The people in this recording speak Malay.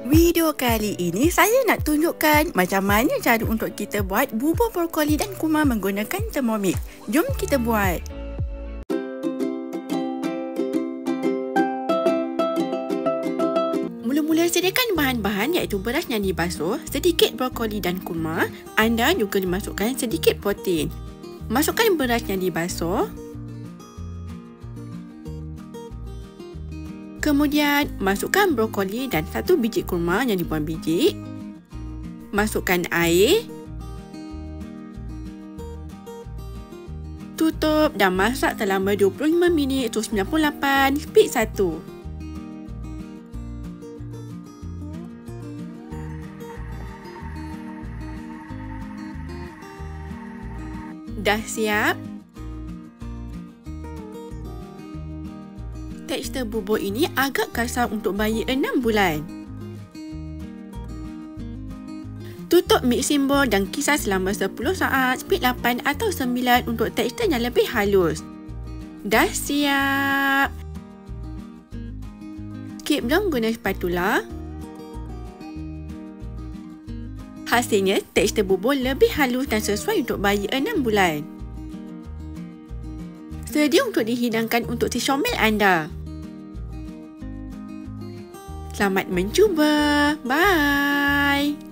Video kali ini saya nak tunjukkan macam mana cara untuk kita buat bubur brokoli dan kumar menggunakan Thermomix. Jom kita buat. Mula-mula sediakan bahan-bahan iaitu beras yang dibasuh, sedikit brokoli dan kumar. Anda juga dimasukkan sedikit protein. Masukkan beras yang dibasuh. Kemudian, masukkan brokoli dan 1 biji kurma yang dibuang biji. Masukkan air. Tutup dan masak selama 25 minit atau 98, speed 1. Dah siap. Tekstur bubur ini agak kasar untuk bayi 6 bulan. Tutup mixing bowl dan kisar selama 10 saat, speed 8 atau 9 untuk tekstur yang lebih halus. Dah siap. Keep down guna spatula. Hasilnya, tekstur bubur lebih halus dan sesuai untuk bayi 6 bulan. Sedia untuk dihidangkan untuk si syomel anda. Selamat mencuba. Bye.